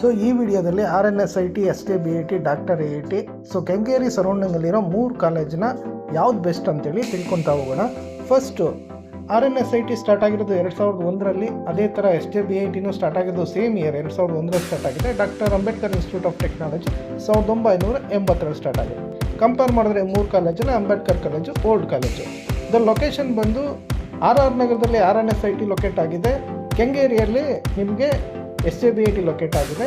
So ಈ ವಿಡಿಯೋದಲ್ಲಿ RNSIT, SKBIT, doctor AIT so Kengeri ಸರೌಂಡಿಂಗಲ್ಲಿರೋ 3 ಕಾಲೇಜಿನ ಯಾವ್ದು ಬೆಸ್ಟ್ ಅಂತೇಳಿ ತಿಳ್ಕೊತಾ ಹೋಗೋಣ. ಫಸ್ಟು RNSIT ಸ್ಟಾರ್ಟ್ ಆಗಿರೋದು 2001ರಲ್ಲಿ, ಅದೇ ಥರ SKBITನೂ ಸ್ಟಾರ್ಟ್ ಆಗಿರೋದು ಸೇಮ್ ಇಯರ್ 2001ರಲ್ಲಿ ಸ್ಟಾರ್ಟ್ ಆಗಿದೆ. Doctor Ambedkar institute of technology 1980ರಲ್ಲಿ ಸ್ಟಾರ್ಟ್ ಆಗಿದೆ. ಕಂಪೇರ್ ಮಾಡಿದ್ರೆ 3 ಕಾಲೇಜಲ್ಲಿ Ambedkar college old college. The location ಬಂದು RR ನಗರದಲ್ಲಿ RNSIT ಲೊಕೇಟ್ ಆಗಿದೆ, ಕೆಂಗೇರಿಯಲ್ಲಿ ನಿಮಗೆ SKBIT ಲೊಕೇಟ್ ಆಗಿದೆ,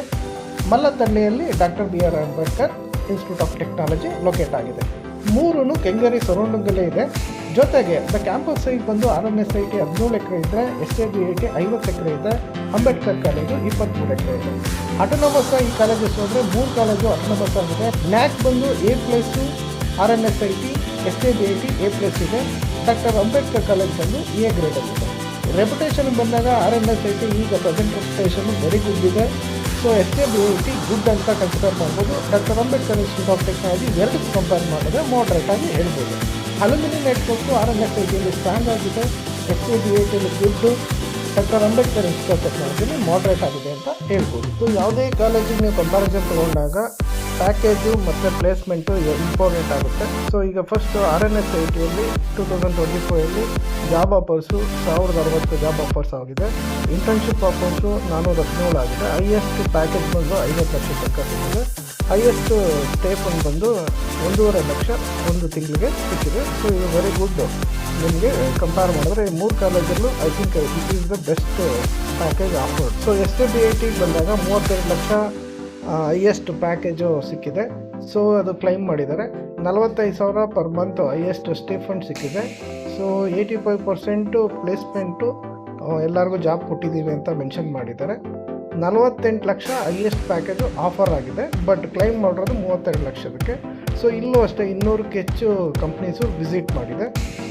ಮಲ್ಲತ್ತಳ್ಳಿಯಲ್ಲಿ doctor BR Ambedkar institute of technology locate ಆಗಿದೆ. ಮೂರೂ ಕೆಂಗೇರಿ ಸರೌಂಡಿಂಗಲ್ಲೇ ಇದೆ. ಜೊತೆಗೆ ದ ಕ್ಯಾಂಪಸ್ ಸೈಟ್ ಬಂದು RNSIT 17 ಎಕರೆ ಇದೆ, SKBIT 50 ಎಕರೆ ಇದೆ, ಅಂಬೇಡ್ಕರ್ ಕಾಲೇಜು 23 ಎಕರೆ ಇದೆ. ಅಟೋನಮಸ್ ಈ ಕಾಲೇಜಸ್ ಹೋದರೆ 3 ಕಾಲೇಜು ಅಟೋನಮಸ್ ಆಗಿದೆ. ನ್ಯಾಕ್ ಬಂದು A+, RNSIT, SKBIT A+ ಇದೆ. ಡಾಕ್ಟರ್ ಅಂಬೇಡ್ಕರ್ ಕಾಲೇಜ್ ಬಂದು A ಗ್ರೇಡಲ್ಲಿದೆ. ರೆಪ್ಯುಟೇಷನ್ ಬಂದಾಗ RNSIT ಈಗ ಪ್ರೆಸೆಂಟ್ ರೆಪ್ಯುಟೇಷನ್ ವೆರಿ ಗುಡ್ ಇದೆ. ಸೊ SKBIT ಗುಡ್ ಅಂತ ಕನ್ಸಿಡರ್ ಮಾಡ್ಬೋದು. Doctor Ambedkar institute of technology ಎರಡಕ್ಕೂ ಕಂಪೇರ್ ಮಾಡಿದ್ರೆ ಮಾಡ್ರೇಟ್ ಆಗಿ ಹೇಳ್ಬೋದು. ಅಲ್ಯೂಮಿನಿ ನೆಟ್ವರ್ಕು RNSITಯಲ್ಲಿ ಸ್ಟ್ರಾಂಗ್ ಆಗಿದೆ, SKBITಯಲ್ಲಿ good, doctor Ambedkar institute of ಟೆಕ್ನಾಲಜಿಲಿ ಮಾಡ್ರೇಟ್ ಆಗಿದೆ ಅಂತ ಹೇಳ್ಬೋದು. ಸೊ ಯಾವುದೇ ಕಾಲೇಜಿಗೆ ನೀವು ಕಂಪ್ಯಾರಿಸನ್ ತೊಗೊಂಡಾಗ ಪ್ಯಾಕೇಜು ಮತ್ತು ಪ್ಲೇಸ್ಮೆಂಟು ಇಂಪಾರ್ಟೆಂಟ್ ಆಗುತ್ತೆ. ಸೊ ಈಗ ಫಸ್ಟು RNSITಯಲ್ಲಿ 2024 ಜಾಬ್ ಆಫರ್ಸು 1060 ಜಾಬ್ ಆಫರ್ಸ್ ಆಗಿದೆ. ಇಂಟರ್ನ್ಶಿಪ್ ಆಫರ್ಸು 417 ಆಗಿದೆ. ಹೈಯೆಸ್ಟ್ ಪ್ಯಾಕೇಜ್ ಬಂದು 50 ಲಕ್ಷ ತನಕ ಸಿಕ್ಕಿದೆ. ಹೈಯೆಸ್ಟ್ ಸ್ಟೇ ಫಂಡ್ ಬಂದು 1.5 ಲಕ್ಷ ಒಂದು ತಿಂಗಳಿಗೆ ಸಿಕ್ಕಿದೆ. ಸೊ ಇದು ವೆರಿ ಗುಡ್. ನಿಮಗೆ ಕಂಪೇರ್ ಮಾಡಿದ್ರೆ 3 ಕಾಲೇಜಲ್ಲೂ I think it is the best package offered. So SKBIT ಬಂದಾಗ 32 ಲಕ್ಷ ಹೈಯೆಸ್ಟ್ ಪ್ಯಾಕೇಜು ಸಿಕ್ಕಿದೆ. ಸೊ ಅದು ಕ್ಲೈಮ್ ಮಾಡಿದ್ದಾರೆ. 45,000 per month highest stipend ಸಿಕ್ಕಿದೆ. ಸೊ 85% ಪ್ಲೇಸ್ಮೆಂಟು ಎಲ್ಲರಿಗೂ ಜಾಬ್ ಕೊಟ್ಟಿದ್ದೀವಿ ಅಂತ ಮೆನ್ಷನ್ ಮಾಡಿದ್ದಾರೆ. 48 ಲಕ್ಷ ಹೈಯೆಸ್ಟ್ ಪ್ಯಾಕೇಜು ಆಫರ್ ಆಗಿದೆ, ಬಟ್ ಕ್ಲೈಮ್ ಮಾಡಿರೋದು 32 ಲಕ್ಷದಕ್ಕೆ. ಸೊ ಇಲ್ಲೂ ಅಷ್ಟೇ 200ಕ್ಕೆ ಹೆಚ್ಚು ಕಂಪ್ನೀಸು ವಿಸಿಟ್ ಮಾಡಿದೆ.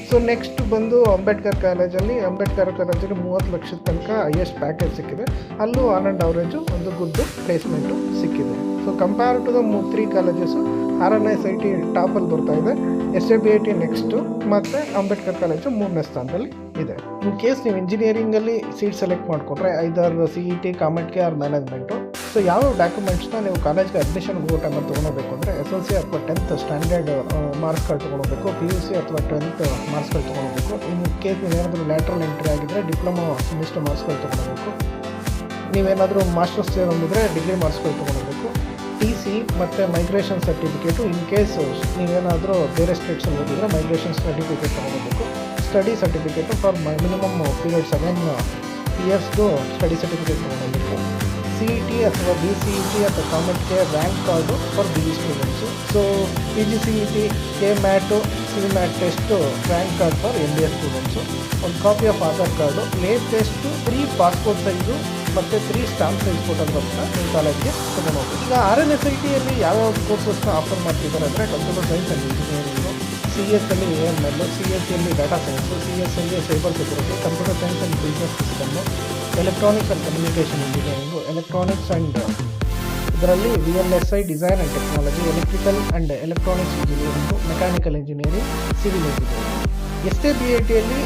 ಸೊ ನೆಕ್ಸ್ಟ್ ಬಂದು ಅಂಬೇಡ್ಕರ್ ಕಾಲೇಜಲ್ಲಿ 30 ಲಕ್ಷದ ತನಕ ಹೈಯೆಸ್ಟ್ ಪ್ಯಾಕೇಜ್ ಸಿಕ್ಕಿದೆ. ಅಲ್ಲೂ ಆನ್ ಆ್ಯಂಡ್ ಅವರೇಜು ಒಂದು ಗುಡ್ ಪ್ಲೇಸ್ಮೆಂಟು ಸಿಕ್ಕಿದೆ. So compare to the 3 colleges RNSIT ಟಾಪಲ್ಲಿ ಬರ್ತಾ ಇದೆ, SKBIT ನೆಕ್ಸ್ಟು, ಮತ್ತು ಅಂಬೇಡ್ಕರ್ ಕಾಲೇಜು 3ನೇ ಸ್ಥಾನದಲ್ಲಿ ಇದೆ. ಇನ್ ಕೇಸ್ ನೀವು ಇಂಜಿನಿಯರಿಂಗಲ್ಲಿ ಸೀಟ್ ಸೆಲೆಕ್ಟ್ ಮಾಡಿಕೊಂಡ್ರೆ either CET, COMEDK or management. So ಯಾವ ಡಾಕ್ಯುಮೆಂಟ್ಸ್ನ ನೀವು ಕಾಲೇಜ್ಗೆ ಅಡ್ಮಿಷನ್ ಹೋಗೋ ಟೈಮಲ್ಲಿ ತೊಗೊಳೋಬೇಕು ಅಂದರೆ SLC ಅಥವಾ 10th ಸ್ಟ್ಯಾಂಡರ್ಡ್ ಮಾರ್ಕ್ಸ್ಗಳು ತೊಗೊಳ್ಬೇಕು, PUC ಅಥವಾ 12th ಮಾರ್ಕ್ಸ್ಗಳು ತೊಗೊಳ್ಬೇಕು. ಇನ್ ಕೇಸ್ ನೀವೇನಾದರೂ ಲ್ಯಾಟ್ರಲ್ ಎಂಟ್ರಿ ಆಗಿದ್ದರೆ ಡಿಪ್ಲೊಮಾ ಸೆಮಿಸ್ಟರ್ ಮಾರ್ಕ್ಸ್ಗಳು ತೊಗೊಳ್ಬೇಕು. ನೀವೇನಾದರೂ ಮಾಸ್ಟರ್ಸ್ ಸೇರಿದ್ರೆ ಡಿಗ್ರಿ ಮಾರ್ಕ್ಸ್ಗಳು ತೊಗೊಳ್ಬೇಕು. TC ಮತ್ತು ಮೈಗ್ರೇಷನ್ ಸರ್ಟಿಫಿಕೇಟು ಇನ್ ಕೇಸ್ ನೀವೇನಾದರೂ ಬೇರೆ ಸ್ಟೇಟ್ಸಲ್ಲಿ ಹೋಗಿದ್ರೆ ಮೈಗ್ರೇಷನ್ ಸರ್ಟಿಫಿಕೇಟ್ ತೊಗೊಳ್ಬೇಕು. Study certificate for minimum period 7 ಇಯರ್ಸ್ದು ಸ್ಟಡಿ ಸರ್ಟಿಫಿಕೇಟ್ ತೊಗೊಳ್ಬೇಕು. CET ಅಥವಾ BCET ಅಥವಾ ಕಾಮೆಟ್ rank card for BE students. So PGCET, KMAT, CMAT test rank card for MBA students. ಒಂದು copy of Aadhaar card, latest 3 passport size ಮತ್ತು 3 stamp size ಫೋಟೋಗ್ರಾಫ್ನ ನಿಮ್ಮ ಕಾಲೇಜ್ಗೆ ತೊಗೊಂಡೋಗಿ. ಈಗ RNSITಯಲ್ಲಿ ಯಾವ್ಯಾವ ಕೋರ್ಸಸ್ನ ಆಫರ್ ಮಾಡ್ತಿದ್ದಾರೆ ಅಂದರೆ ಕಂಪ್ಯೂಟರ್ ಸೈನ್ಸ್ ಆ್ಯಂಡ್ ಇಂಜಿನಿಯರಿಂಗು, CS-ಅಲ್ಲಿ AML, CSE-ಯಲ್ಲಿ ಡಾಟಾ ಸೈನ್ಸು, CS-ಅಲ್ಲಿ cyber security, computer science and business system, electronics and communication engineering, electronics and ಇದರಲ್ಲಿ VLSI design and technology, electrical and electronics engineering, mechanical engineering, civil engineering. SKBITಯಲ್ಲಿ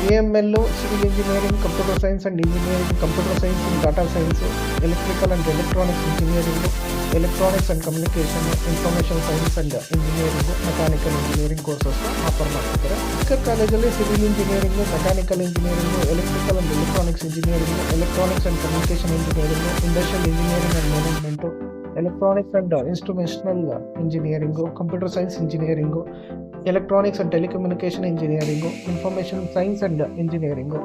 AML, civil engineering, computer science and engineering, computer science and data science, electrical and electronics engineering, electronics and communication, information science and engineering, mechanical engineering ಕೋರ್ಸಸ್ನ offer ಮಾಡ್ತಿದ್ದಾರೆ. ಅಂಬೇಡ್ಕರ್ ಕಾಲೇಜಲ್ಲಿ civil engineering, mechanical engineering, electrical and electronics engineering, electronics and communication engineering, industrial engineering and management, electronics and instrumental engineering, computer science engineering, electronics and telecommunication engineering, information science and engineering,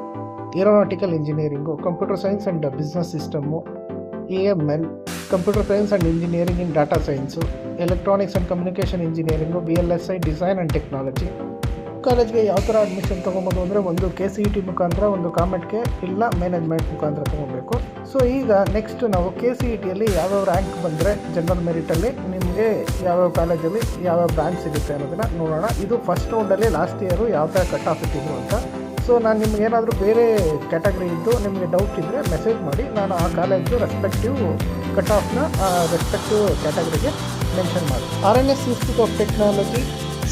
aeronautical engineering, computer science and business system, AML, computer science and engineering in data science, electronics and communication engineering, VLSI design and technology. ಕಾಲೇಜ್ಗೆ ಯಾವ ಥರ admission ತೊಗೊಬೋದು ಅಂದರೆ ಒಂದು KCET ಮುಖಾಂತರ, ಒಂದು ಕಾಮೆಟ್ಗೆ, ಇಲ್ಲ management ಮುಖಾಂತರ ತೊಗೊಬೇಕು. ಸೊ ಈಗ ನೆಕ್ಸ್ಟ್ ನಾವು KCETಯಲ್ಲಿ ಯಾವ್ಯಾವ ರ್ಯಾಂಕ್ ಬಂದರೆ ಜನರಲ್ ಮೆರಿಟಲ್ಲಿ ನಿಮಗೆ ಯಾವ್ಯಾವ ಕಾಲೇಜಲ್ಲಿ ಯಾವ್ಯಾವ ಬ್ರಾಂಚ್ ಸಿಗುತ್ತೆ ಅನ್ನೋದನ್ನು ನೋಡೋಣ. ಇದು ಫಸ್ಟ್ ರೌಂಡಲ್ಲಿ ಲಾಸ್ಟ್ ಇಯರು ಯಾವ ಥರ ಕಟ್ ಆಫ್ ಇಟ್ಟಿದ್ರು ಅಂತ. ಸೊ ನಾನು ನಿಮ್ಗೇನಾದರೂ ಬೇರೆ ಕ್ಯಾಟಗರಿ ಇದ್ದು ನಿಮಗೆ ಡೌಟ್ ಇದ್ದರೆ ಮೆಸೇಜ್ ಮಾಡಿ, ನಾನು ಆ ಕಾಲೇಜು ರೆಸ್ಪೆಕ್ಟಿವ್ ಕಟ್ ಆಫ್ನ ರೆಸ್ಪೆಕ್ಟಿವ್ ಕ್ಯಾಟಗರಿಗೆ ಮೆನ್ಷನ್ ಮಾಡಿ. RNS institute of technology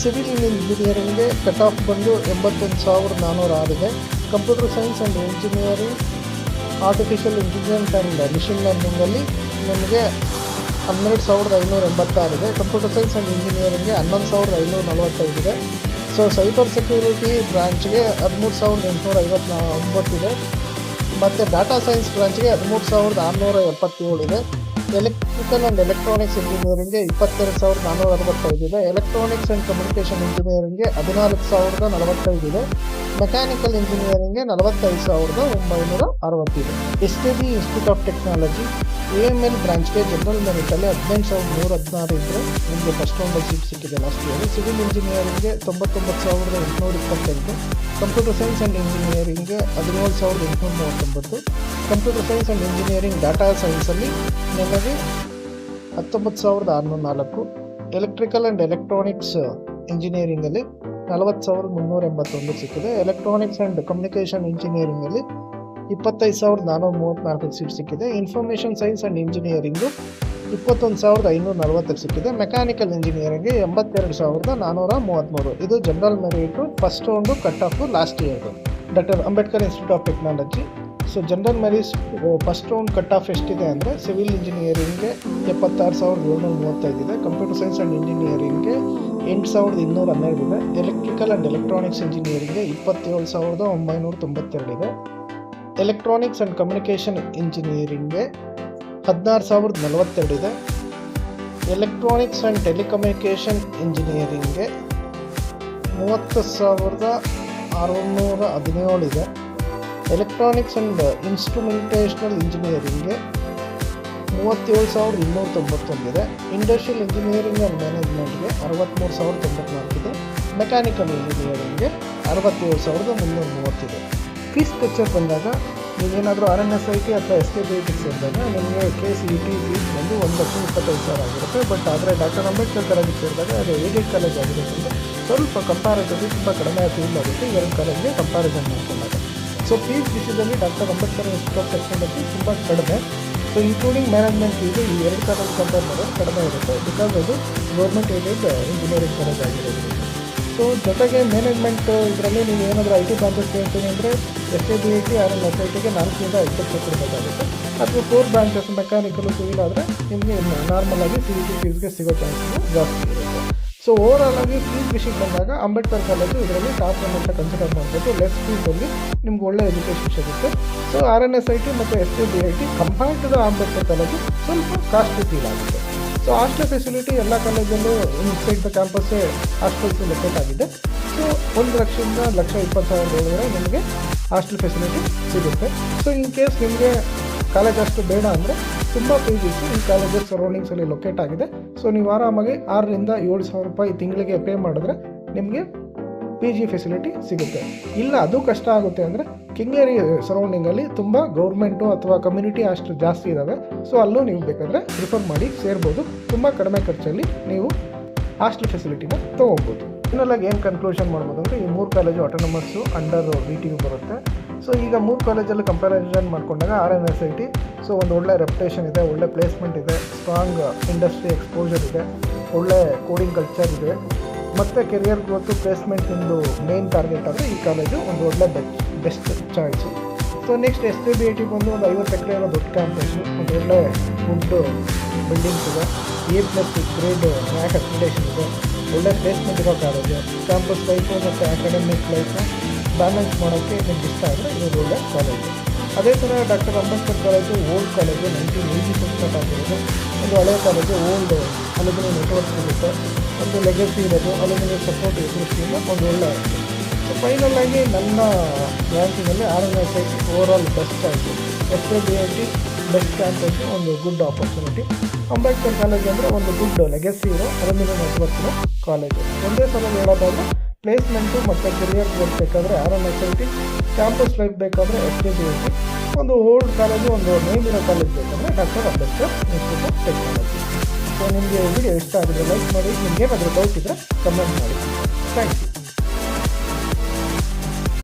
civil ಇಂಜಿನಿಯರಿಂಗ್ಗೆ ಕಟ್ ಆಫ್ ಬಂದು 81,400 ಆಗಿದೆ. Computer science and engineering, artificial intelligence and machine ಲರ್ನಿಂಗಲ್ಲಿ ನಿಮಗೆ 12,586 ಇದೆ. ಕಂಪ್ಯೂಟರ್ ಸೈನ್ಸ್ ಆ್ಯಂಡ್ ಇಂಜಿನಿಯರಿಂಗ್ಗೆ 11,545 ಇದೆ. ಸೊ ಸೈಬರ್ ಸೆಕ್ಯೂರಿಟಿ ಬ್ರಾಂಚ್ಗೆ 13,859 ಇದೆ. ಮತ್ತು ಡಾಟಾ ಸೈನ್ಸ್ ಬ್ರಾಂಚ್ಗೆ 13,677 ಇದೆ. ಎಲೆಕ್ಟ್ರಿಕಲ್ ಆ್ಯಂಡ್ ಎಲೆಕ್ಟ್ರಾನಿಕ್ಸ್ ಇಂಜಿನಿಯರಿಂಗ್ಗೆ 22,465 ಇದೆ. ಎಲೆಕ್ಟ್ರಾನಿಕ್ಸ್ ಆ್ಯಂಡ್ ಕಮ್ಯುನಿಕೇಷನ್ ಇಂಜಿನಿಯರಿಂಗ್ಗೆ 14,045 ಇದೆ. ಮೆಕ್ಯಾನಿಕಲ್ ಇಂಜಿನಿಯರಿಂಗ್ಗೆ 45,960 ಇದೆ. STB institute of technology AML ಬ್ರಾಂಚ್ಗೆ ಜನರಲ್ ಮೆರಿಟಲ್ಲಿ 15,116 ಇದ್ದರೆ ನಿಮಗೆ ಫಸ್ಟ್ ರೌಂಡಲ್ಲಿ ಸೀಟ್ ಸಿಕ್ಕಿದೆ ಲಾಸ್ಟ್ ಇಯರ್. ಸಿವಿಲ್ ಇಂಜಿನಿಯರಿಂಗ್ಗೆ 99,828, ಕಂಪ್ಯೂಟರ್ ಸೈನ್ಸ್ ಆ್ಯಂಡ್ ಇಂಜಿನಿಯರಿಂಗ್ಗೆ 17,839, computer science and engineering data ಸೈನ್ಸಲ್ಲಿ ನಿಮಗೆ 19,604, ಎಲೆಕ್ಟ್ರಿಕಲ್ ಆ್ಯಂಡ್ ಎಲೆಕ್ಟ್ರಾನಿಕ್ಸ್ ಇಂಜಿನಿಯರಿಂಗಲ್ಲಿ 40,381 ಸಿಕ್ಕಿದೆ. ಎಲೆಕ್ಟ್ರಾನಿಕ್ಸ್ ಆ್ಯಂಡ್ ಕಮ್ಯುನಿಕೇಷನ್ ಇಂಜಿನಿಯರಿಂಗಲ್ಲಿ 25,434 ಸೀಟ್ ಸಿಕ್ಕಿದೆ. ಇನ್ಫಾರ್ಮೇಷನ್ ಸೈನ್ಸ್ ಆ್ಯಂಡ್ ಇಂಜಿನಿಯರಿಂಗು 21,540 ಸಿಕ್ಕಿದೆ. ಮೆಕ್ಯಾನಿಕಲ್ ಇಂಜಿನಿಯರಿಂಗ್ಗೆ 82,433. ಇದು general merit first round cut off last ಇಯರ್ದು. Doctor Ambedkar institute of technology. So general merits first round cut off ಎಷ್ಟಿದೆ ಅಂದರೆ ಸಿವಿಲ್ ಇಂಜಿನಿಯರಿಂಗ್ಗೆ 76,735 ಇದೆ. ಕಂಪ್ಯೂಟರ್ ಸೈನ್ಸ್ ಆ್ಯಂಡ್ ಇಂಜಿನಿಯರಿಂಗ್ಗೆ 8,212 ಇದೆ. ಎಲೆಕ್ಟ್ರಿಕಲ್ ಆ್ಯಂಡ್ ಎಲೆಕ್ಟ್ರಾನಿಕ್ಸ್ ಇಂಜಿನಿಯರಿಂಗ್ಗೆ 27,992 ಇದೆ. ಎಲೆಕ್ಟ್ರಾನಿಕ್ಸ್ ಆ್ಯಂಡ್ ಕಮ್ಯುನಿಕೇಷನ್ ಇಂಜಿನಿಯರಿಂಗ್ಗೆ 16,042 ಇದೆ. ಎಲೆಕ್ಟ್ರಾನಿಕ್ಸ್ ಆ್ಯಂಡ್ ಟೆಲಿಕಮ್ಯುನಿಕೇಷನ್ ಇಂಜಿನಿಯರಿಂಗ್ಗೆ 30,617 ಇದೆ. Electronics and ಇನ್ಸ್ಟ್ರುಮೆಂಟೇಷನಲ್ ಇಂಜಿನಿಯರಿಂಗ್ಗೆ 37,291 ಇದೆ. Industrial engineering and ಮ್ಯಾನೇಜ್ಮೆಂಟ್ಗೆ 63,094 ಇದೆ. ಮೆಕ್ಯಾನಿಕಲ್ ಇಂಜಿನಿಯರಿಂಗ್ಗೆ 67,330 ಇದೆ. ಫೀಸ್ ಸ್ಟ್ರಕ್ಚರ್ ಬಂದಾಗ ನೀವೇನಾದರೂ RNSIT ಅಥವಾ STBIT ಸೇರಿದಾಗ ನಿಮಗೆ KCET ಫೀಸ್ ಬಂದು 1,25,000 ಆಗಿರುತ್ತೆ. ಬಟ್ ಆದರೆ ಡಾಕ್ಟರ್ ಅಂಬೇಡ್ಕರ್ ಕಾಲೇಜಿಗೆ ಸೇರಿದಾಗ ಅದು ಏಡೆಡ್ ಕಾಲೇಜ್ ಆಗಿರೋದ್ರಿಂದ ಸ್ವಲ್ಪ ಕಂಪ್ಯಾರಿಟಿವ್ಲಿ ತುಂಬ ಕಡಿಮೆ ಫೀಲ್ ಆಗುತ್ತೆ ಎರಡು ಕಾಲೇಜ್ಗೆ ಕಂಪ್ಯಾರಿಸನ್ ಮಾಡ್ಕೊಂಡಾಗ. ಸೊ ಫೀಸ್ ವಿಷಯದಲ್ಲಿ doctor Ambedkar institute of technology ತುಂಬ ಕಡಿಮೆ. ಸೊ ಇನ್ಕ್ಲೂಡಿಂಗ್ ಮ್ಯಾನೇಜ್ಮೆಂಟ್ ಫೀಸು ಈ ಎರಡು ಕಾಲೇಜ್ ಕಂಪೇರ್ ಮಾಡೋದು ಕಡಿಮೆ ಇರುತ್ತೆ, ಬಿಕಾಸ್ ಅದು ಗೌರ್ಮೆಂಟ್ ಏಡೆಡ್ ಇಂಜಿನಿಯರಿಂಗ್ ಕಾಲೇಜ್ ಆಗಿರೋದ್ರಿಂದ. ಸೊ ಜೊತೆಗೆ ಮ್ಯಾನೇಜ್ಮೆಂಟ್ ಇದರಲ್ಲಿ ನೀವು ಏನಾದರೂ IT ಬ್ರಾಂಚಸ್ ಕೇಳ್ತೀನಿ ಅಂದರೆ STBIT RNSITಗೆ 4ರಿಂದ 5 ಲಕ್ಷ ಕೊಡಬೇಕಾಗುತ್ತೆ. ಅಥವಾ 4 ಬ್ರಾಂಚಸ್ ಮೆಕ್ಯಾನಿಕಲ್ ಸಿವಿಲ್ ಆದರೆ ನಿಮಗೆ ನಾರ್ಮಲ್ ಆಗಿ CET ಫೀಸ್ಗೆ ಸಿಗೋ ಚಾನ್ಸಸ್ ಜಾಸ್ತಿ ಇರುತ್ತೆ. ಸೊ ಓವರಾಲ್ ಆಗಿ ಫೀಸ್ ವಿಷಯಕ್ಕೆ ಬಂದಾಗ ಅಂಬೇಡ್ಕರ್ ಕಾಲೇಜು ಇದರಲ್ಲಿ ಟಾಪ್ ಒನ್ ಅಂತ ಕನ್ಸಿಡರ್ ಮಾಡ್ಬೋದು. ಲೆಸ್ ಫೀಸಲ್ಲಿ ನಿಮ್ಗೆ ಒಳ್ಳೆ ಎಜುಕೇಷನ್ ಸಿಗುತ್ತೆ. ಸೊ RNSIT ಮತ್ತು STBIT compared to the Ambedkar college ಸ್ವಲ್ಪ ಕಾಸ್ಟ್ಲಿ ಫೀಲ್ ಆಗುತ್ತೆ. ಸೊ ಹಾಸ್ಟೆಲ್ ಫೆಸಿಲಿಟಿ ಎಲ್ಲ ಕಾಲೇಜಲ್ಲೂ ಇನ್ಸೈಡ್ ದ ಕ್ಯಾಂಪಸ್ಸೇ ಹಾಸ್ಟೆಲ್ಸ್ ಲೊಕೇಟ್ ಆಗಿದೆ. ಸೊ 1 ಲಕ್ಷದಿಂದ 1,20,000 ಒಳಗಡೆ ನಿಮಗೆ ಹಾಸ್ಟೆಲ್ ಫೆಸಿಲಿಟಿ ಸಿಗುತ್ತೆ. ಸೊ ಇನ್ ಕೇಸ್ ನಿಮಗೆ ಕಾಲೇಜ್ ಅಷ್ಟು ಬೇಡ ಅಂದರೆ ತುಂಬ PGs ಈ ಕಾಲೇಜಸ್ ಸರೌಂಡಿಂಗ್ಸಲ್ಲಿ ಲೊಕೇಟ್ ಆಗಿದೆ. ಸೊ ನೀವು ಆರಾಮಾಗಿ 6,000 to 7,000 ರೂಪಾಯಿ ತಿಂಗಳಿಗೆ ಪೇ ಮಾಡಿದ್ರೆ ನಿಮಗೆ PG ಫೆಸಿಲಿಟಿ ಸಿಗುತ್ತೆ. ಇಲ್ಲ ಅದು ಕಷ್ಟ ಆಗುತ್ತೆ ಅಂದರೆ ಕೆಂಗೇರಿ ಸರೌಂಡಿಂಗಲ್ಲಿ ತುಂಬ ಗೌರ್ಮೆಂಟು ಅಥವಾ ಕಮ್ಯುನಿಟಿ ಹಾಸ್ಟೆಲ್ ಜಾಸ್ತಿ ಇದ್ದಾವೆ. ಸೊ ಅಲ್ಲೂ ನೀವು ಬೇಕಾದರೆ ಪ್ರಿಫರ್ ಮಾಡಿ ಸೇರ್ಬೋದು. ತುಂಬ ಕಡಿಮೆ ಖರ್ಚಲ್ಲಿ ನೀವು ಹಾಸ್ಟೆಲ್ ಫೆಸಿಲಿಟಿನ ತೊಗೊಬೋದು. ಫೈನಲಾಗಿ ಏನು ಕನ್ಕ್ಲೂಷನ್ ಮಾಡ್ಬೋದು ಅಂದರೆ ಈ 3 ಕಾಲೇಜು ಆಟೋನಮಸ್ಸು ಅಂಡರ್ VTU ಬರುತ್ತೆ. ಸೊ ಈಗ 3 ಕಾಲೇಜಲ್ಲಿ ಕಂಪ್ಯಾರಿಸನ್ ಮಾಡ್ಕೊಂಡಾಗ RNSIT ಸೊ ಒಂದು ಒಳ್ಳೆ ರೆಪ್ಯುಟೇಷನ್ ಇದೆ, ಒಳ್ಳೆ ಪ್ಲೇಸ್ಮೆಂಟ್ ಇದೆ, ಸ್ಟ್ರಾಂಗ್ ಇಂಡಸ್ಟ್ರಿ ಎಕ್ಸ್ಪೋಜರ್ ಇದೆ, ಒಳ್ಳೆ ಕೋಡಿಂಗ್ ಕಲ್ಚರ್ ಇದೆ, ಮತ್ತು ಕೆರಿಯರ್ ಗ್ರೋತು ಪ್ಲೇಸ್ಮೆಂಟ್ ನಿಮ್ಮದು ಮೇನ್ ಟಾರ್ಗೆಟ್ ಆದರೆ ಈ ಕಾಲೇಜು ಒಂದು ಒಳ್ಳೆ best choice. So next STBIT ಬಂದು ಒಂದು 50 ಎಕರೆ ಇರೋ ದೊಡ್ಡ ಕ್ಯಾಂಪಸ್ಸು, ಒಂದು ಒಳ್ಳೆ ಫುಡ್ ಬಿಲ್ಡಿಂಗ್ಸ್ ಇದೆ, A+ ಗ್ರೇಡ್ ರ್ಯಾಂಕ್ ಅಕ್ರಿಡೇಷನ್ ಇದೆ, ಒಳ್ಳೆ ಪ್ಲೇಸ್ಮೆಂಟ್ ಇರೋ ಕಾಲೇಜು, ಕ್ಯಾಂಪಸ್ ಲೈಫು ಮತ್ತು ಅಕಾಡೆಮಿಕ್ ಲೈಫು ಬ್ಯಾಲೆನ್ಸ್ ಮಾಡೋಕ್ಕೆ ನಿಮ್ಗೆ ಇಷ್ಟ ಆದರೆ ಇದು ಒಳ್ಳೆ ಕಾಲೇಜು. ಅದೇ ಥರ doctor Ambedkar college old college 1980 start ಆಗಿರೋದು, ಒಂದು ಹಳೆಯ ಕಾಲೇಜು, ಓಲ್ಡ್ ಅಲುಮಿನಿ ನೆಟ್ವರ್ಕ್ ಸಿಗುತ್ತೆ, ಒಂದು ಲೆಗಸಿ ಇರೋದು, ಅಲುಮಿನಿ ಸಪೋರ್ಟ್ ದೃಷ್ಟಿಯಿಂದ ಒಂದು ಒಳ್ಳೆ. ಸೊ ಫೈನಲ್ ಆಗಿ ನನ್ನ ರ್ಯಾಂಕಿಂಗಲ್ಲಿ RNSIT ಓವರಾಲ್ ಬೆಸ್ಟ್ ಆಯಿತು. STBIT ಬೆಸ್ಟ್ ಕ್ಯಾಂಪಸ್ಸು, ಒಂದು ಗುಡ್ ಆಪರ್ಚುನಿಟಿ. ಅಂಬೇಡ್ಕರ್ ಕಾಲೇಜ್ ಅಂದರೆ ಒಂದು ಗುಡ್ ಲೆಗಸಿ ಇರೋ ಅಲುಮಿನಿ ನೆಟ್ವರ್ಕಿನ ಕಾಲೇಜು. ಒಂದೇ ಸಲ ಹೇಳೋದಾದರೆ ಪ್ಲೇಸ್ಮೆಂಟು ಮತ್ತು ಕೆರಿಯರ್ ಗ್ರೋತ್ ಬೇಕಾದರೆ RNSIT, ಕ್ಯಾಂಪಸ್ ಲೈಫ್ ಬೇಕಾದರೆ STBIT, ಒಂದು ಓಲ್ಡ್ ಕಾಲೇಜು, ಒಂದು ನೇಮ್ ಇರೋ ಕಾಲೇಜ್ ಬೇಕಂದರೆ doctor Ambedkar institute of technology. So ನಿಮಗೆ ವಿಡಿಯೋ ಇಷ್ಟ ಆಗಿದ್ರೆ ಲೈಕ್ ಮಾಡಿ, ನಿಮ್ಗೆ ಏನಾದರೂ ಡೌಟ್ ಇದ್ದರೆ ಕಮೆಂಟ್ ಮಾಡಿ. Thank you.